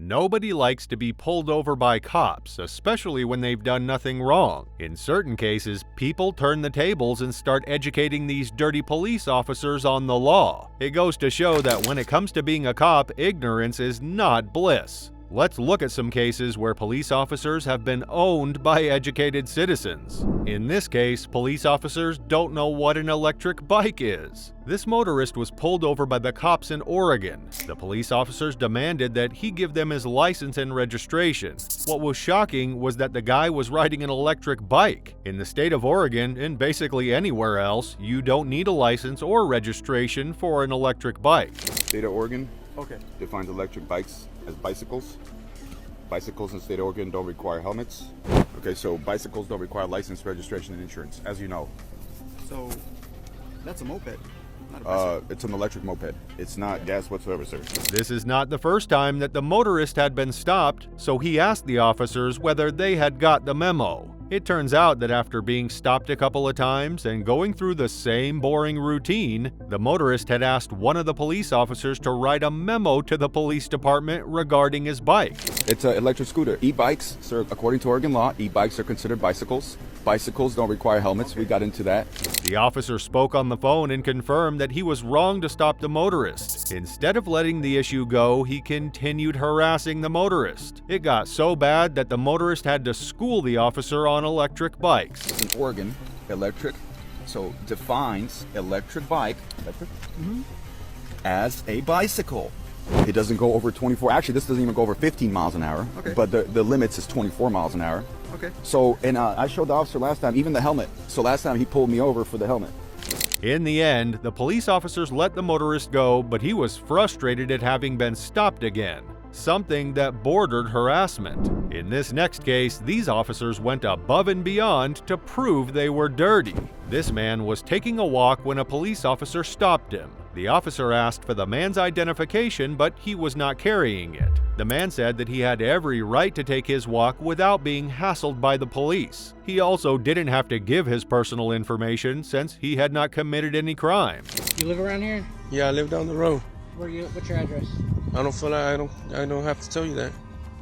Nobody likes to be pulled over by cops, especially when they've done nothing wrong. In certain cases, people turn the tables and start educating these dirty police officers on the law. It goes to show that when it comes to being a cop, ignorance is not bliss. Let's look at some cases where police officers have been owned by educated citizens. In this case, police officers don't know what an electric bike is. This motorist was pulled over by the cops in Oregon. The police officers demanded that he give them his license and registration. What was shocking was that the guy was riding an electric bike. In the state of Oregon, and basically anywhere else, you don't need a license or registration for an electric bike. State of Oregon Okay. defines electric bikes as bicycles. Bicycles in the state of Oregon don't require helmets. Okay, so bicycles don't require license, registration, and insurance, as you know. So that's a moped, not a bicycle. It's an electric moped. It's not gas whatsoever, sir. This is not the first time that the motorist had been stopped, so he asked the officers whether they had got the memo. It turns out that after being stopped a couple of times and going through the same boring routine, the motorist had asked one of the police officers to write a memo to the police department regarding his bike. It's an electric scooter. E-bikes, sir, according to Oregon law, e-bikes are considered bicycles. Bicycles don't require helmets. We got into that. The officer spoke on the phone and confirmed that he was wrong to stop the motorist. Instead of letting the issue go, he continued harassing the motorist. It got so bad that the motorist had to school the officer on electric bikes. In Oregon, electric, so defines electric bike as a bicycle. It doesn't go over 24. Actually, this doesn't even go over 15 miles an hour. Okay. But the limits is 24 miles an hour. Okay. So, and I showed the officer last time, even the helmet. So last time he pulled me over for the helmet. In the end, the police officers let the motorist go, but he was frustrated at having been stopped again, something that bordered harassment. In this next case, these officers went above and beyond to prove they were dirty. This man was taking a walk when a police officer stopped him. The officer asked for the man's identification, but he was not carrying it. The man said that he had every right to take his walk without being hassled by the police. He also didn't have to give his personal information since he had not committed any crime. You live around here? Yeah, I live down the road. What's your address? I don't feel like I don't have to tell you that.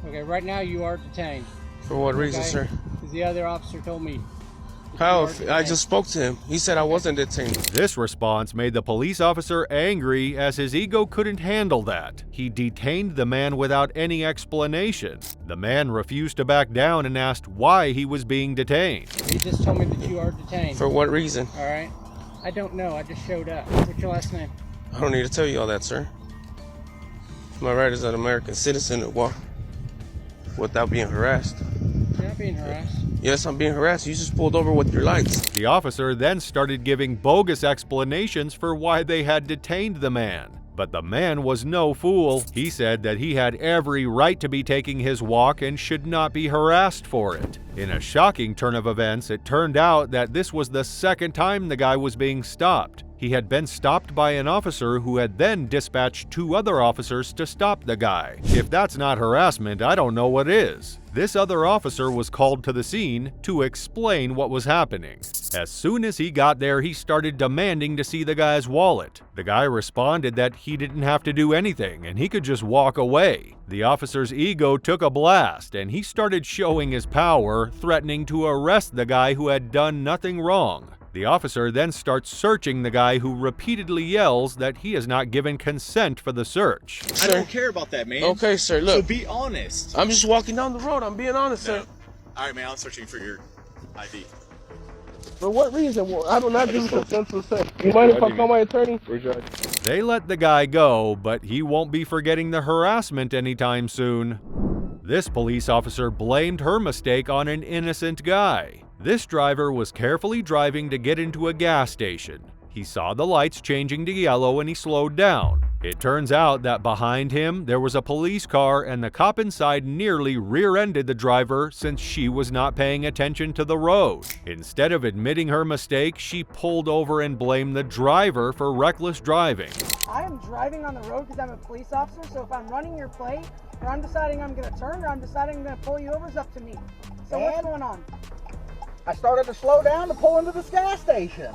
Okay, right now you are detained. For what reason, Okay? sir? 'Cause the other officer told me. How? You are I detained. just spoke to him. He said I wasn't detained. This response made the police officer angry as his ego couldn't handle that. He detained the man without any explanation. The man refused to back down and asked why he was being detained. You just told me that you are detained. For what reason? All right. I don't know. I just showed up. What's your last name? I don't need to tell you all that, sir. My right as an American citizen to walk without being harassed. You're not being harassed. Yes, I'm being harassed. You just pulled over with your lights. The officer then started giving bogus explanations for why they had detained the man. But the man was no fool. He said that he had every right to be taking his walk and should not be harassed for it. In a shocking turn of events, it turned out that this was the second time the guy was being stopped. He had been stopped by an officer who had then dispatched two other officers to stop the guy. If that's not harassment, I don't know what is. This other officer was called to the scene to explain what was happening. As soon as he got there, he started demanding to see the guy's wallet. The guy responded that he didn't have to do anything and he could just walk away. The officer's ego took a blast and he started showing his power, threatening to arrest the guy who had done nothing wrong. The officer then starts searching the guy who repeatedly yells that he has not given consent for the search. I don't care about that, man. Okay, sir, So look. be honest. I'm just walking down the road. I'm being honest, sir. All right, man. I'm searching for your ID. For what reason? Well, I do not give consent to search. You mind if I call my attorney? They let the guy go, but he won't be forgetting the harassment anytime soon. This police officer blamed her mistake on an innocent guy. This driver was carefully driving to get into a gas station. He saw the lights changing to yellow and he slowed down. It turns out that behind him there was a police car and the cop inside nearly rear-ended the driver since she was not paying attention to the road. Instead of admitting her mistake, she pulled over and blamed the driver for reckless driving. I am driving on the road because I'm a police officer, so if I'm running your plate, or I'm deciding I'm going to turn, or I'm deciding I'm going to pull you over, it's up to me. So what's going on? I started to slow down to pull into this gas station.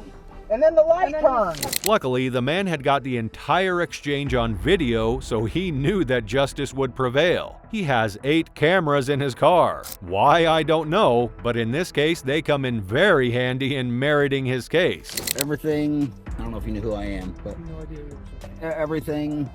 and then the light turned. Luckily, the man had got the entire exchange on video, so he knew that justice would prevail. He has 8 cameras in his car. Why, I don't know, but in this case, they come in very handy in meriting his case. Everything, I don't know if you know who I am, but everything,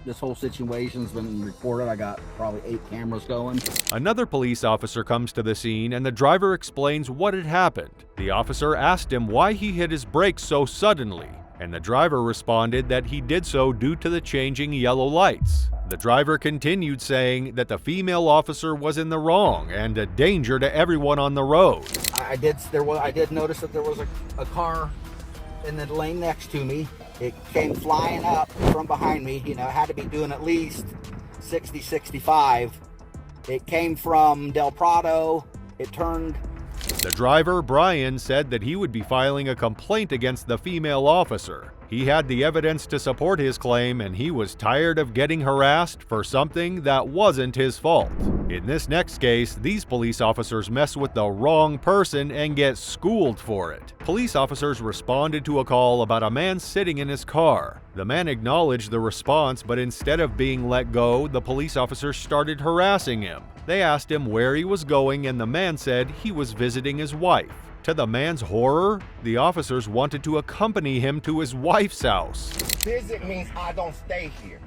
this whole situation's been recorded. I got probably 8 cameras going. Another police officer comes to the scene and the driver explains what had happened. The officer asked him why he hit his brakes so suddenly, and the driver responded that he did so due to the changing yellow lights. The driver continued saying that the female officer was in the wrong and a danger to everyone on the road. I did notice that there was a car in the lane next to me. It came flying up from behind me. You know, it had to be doing at least 60, 65. It came from Del Prado. It turned. The driver, Brian, said that he would be filing a complaint against the female officer. He had the evidence to support his claim, and he was tired of getting harassed for something that wasn't his fault. In this next case, these police officers mess with the wrong person and get schooled for it. Police officers responded to a call about a man sitting in his car. The man acknowledged the response, but instead of being let go, the police officers started harassing him. They asked him where he was going, and the man said he was visiting his wife. To the man's horror, the officers wanted to accompany him to his wife's house. Visit means I don't stay here.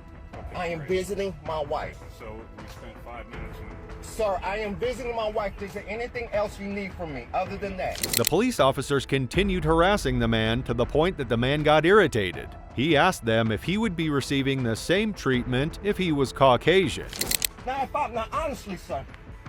I am visiting my wife. So we spent 5 minutes. Sir, I am visiting my wife. Is there anything else you need from me other than that? The police officers continued harassing the man to the point that the man got irritated. He asked them if he would be receiving the same treatment if he was Caucasian. Now, honestly, sir,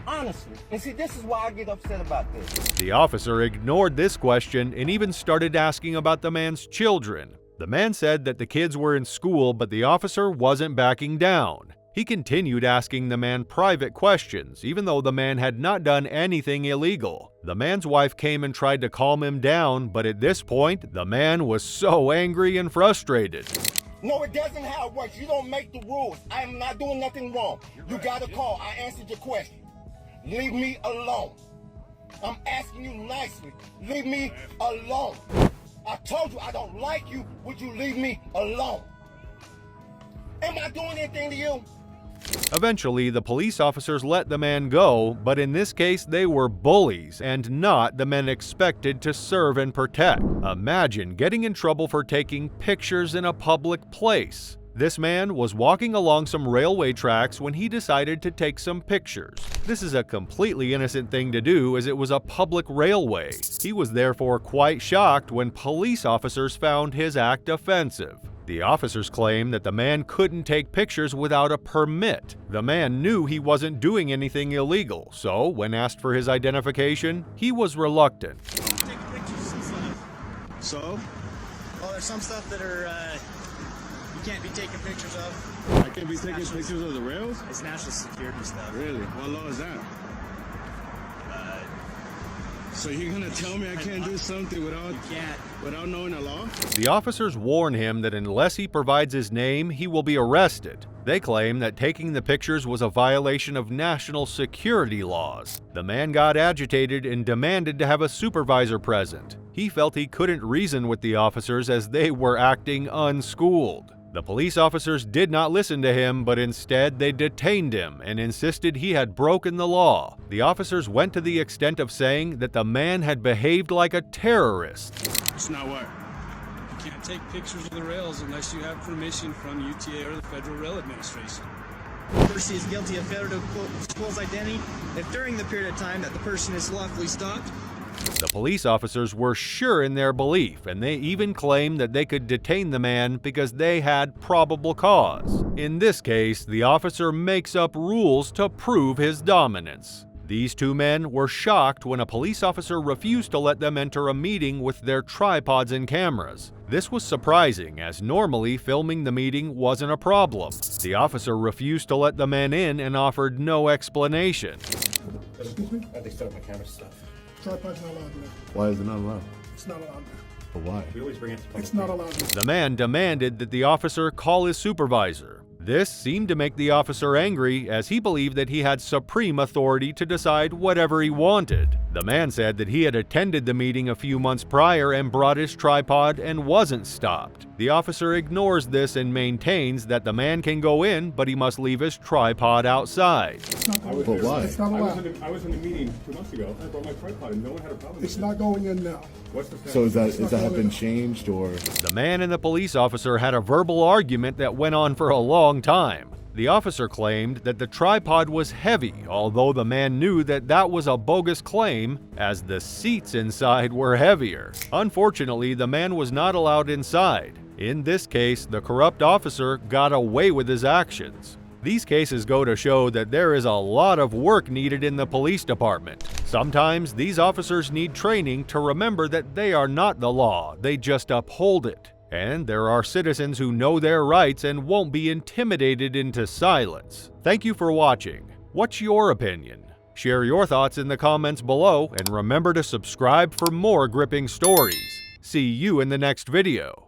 honestly, and see, this is why I get upset about this. The officer ignored this question and even started asking about the man's children. The man said that the kids were in school, but the officer wasn't backing down. He continued asking the man private questions, even though the man had not done anything illegal. The man's wife came and tried to calm him down, but at this point, the man was so angry and frustrated. No, it doesn't how it works. You don't make the rules. I am not doing nothing wrong. You got a call. I answered your question. Leave me alone. I'm asking you nicely. Leave me alone. I told you I don't like you. Would you leave me alone? Am I doing anything to you? Eventually, the police officers let the man go, but in this case, they were bullies and not the men expected to serve and protect. Imagine getting in trouble for taking pictures in a public place. This man was walking along some railway tracks when he decided to take some pictures. This is a completely innocent thing to do as it was a public railway. He was therefore quite shocked when police officers found his act offensive. The officers claim that the man couldn't take pictures without a permit. The man knew he wasn't doing anything illegal, so when asked for his identification, he was reluctant. Take pictures and stuff. So? Well, there's some stuff that are you can't be taking pictures of. I can't be taking pictures of the rails? It's national security stuff. Really? What law is that? So you're gonna tell me I can't do something without knowing the law? The officers warn him that unless he provides his name, he will be arrested. They claim that taking the pictures was a violation of national security laws. The man got agitated and demanded to have a supervisor present. He felt he couldn't reason with the officers as they were acting unschooled. The police officers did not listen to him, but instead they detained him and insisted he had broken the law. The officers went to the extent of saying that the man had behaved like a terrorist. It's not what? You can't take pictures of the rails unless you have permission from UTA or the Federal Rail Administration. The person is guilty of failure to disclose identity if during the period of time that the person is lawfully stopped. The police officers were sure in their belief, and they even claimed that they could detain the man because they had probable cause. In this case, the officer makes up rules to prove his dominance. These two men were shocked when a police officer refused to let them enter a meeting with their tripods and cameras. This was surprising, as normally filming the meeting wasn't a problem. The officer refused to let the men in and offered no explanation. Excuse me? They set up my camera stuff. Tripod's not allowed there. Why is it not allowed? It's not allowed there. But why? We always bring it to public. It's not allowed there. The man demanded that the officer call his supervisor. This seemed to make the officer angry, as he believed that he had supreme authority to decide whatever he wanted. The man said that he had attended the meeting a few months prior and brought his tripod and wasn't stopped. The officer ignores this and maintains that the man can go in, but he must leave his tripod outside. But why? It's not allowed. I was in a meeting 2 months ago. I brought my tripod and no one had a problem with it. It's not going in now. So is that have been changed, or? The man and the police officer had a verbal argument that went on for a long time. The officer claimed that the tripod was heavy, although the man knew that that was a bogus claim, as the seats inside were heavier. Unfortunately, the man was not allowed inside. In this case, the corrupt officer got away with his actions. These cases go to show that there is a lot of work needed in the police department. Sometimes these officers need training to remember that they are not the law, they just uphold it. And there are citizens who know their rights and won't be intimidated into silence. Thank you for watching. What's your opinion? Share your thoughts in the comments below, and remember to subscribe for more gripping stories. See you in the next video.